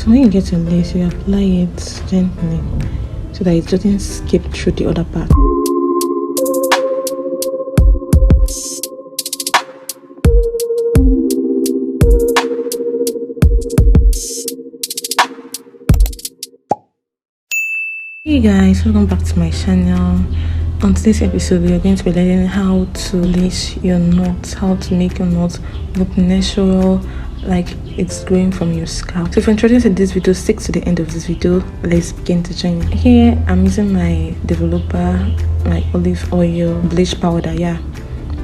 So when you get your lace, you apply it gently so that it doesn't skip through the other part. Hey guys, welcome back to my channel. On today's episode, we are going to be learning how to lace your knots, how to make your knots look natural, like it's growing from your scalp. So if you're interested in this video, stick to the end of this video. Let's begin the journey. Here I'm using my developer, my olive oil, bleach powder,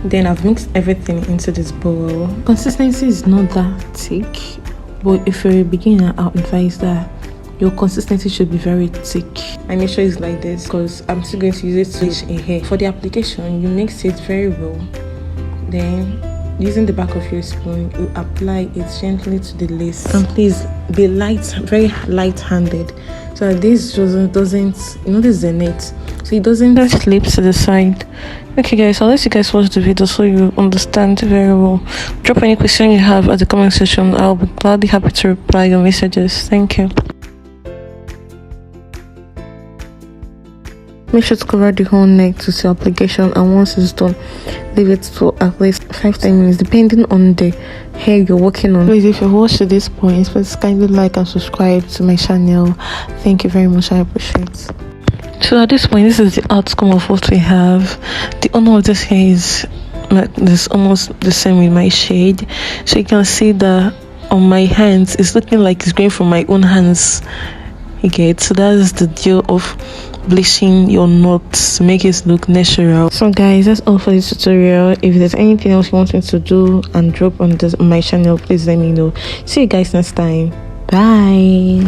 then I've mixed everything into this bowl. Consistency is not that thick, but if you're a beginner, I'll advise that your consistency should be very thick. I make sure it's like this because I'm still going to use it to bleach a hair. For the application, you mix it very well. Then, using the back of your spoon, you apply it gently to the lace. And please be light, very light-handed, so that this doesn't, you know, this is a net, so it doesn't slip to the side. Okay guys, I'll let you guys watch the video so you understand very well. Drop any question you have at the comment section. I'll be gladly happy to reply your messages. Thank you. Make sure to cover the whole neck to see application, and once it's done, leave it for at least 5-10 minutes depending on the hair you're working on. Please, if you've watched to this point, please kindly like and subscribe to my channel. Thank you very much, I appreciate it. So at this point, this is the outcome of what we have. The owner of this hair is like this, almost the same with my shade, so you can see that on my hands it's looking like it's going from my own hands. Okay, so that's the deal of bleaching your knots to make it look natural. So guys, that's all for this tutorial. If there's anything else you want me to do and drop on my channel, please let me know. See you guys next time. Bye.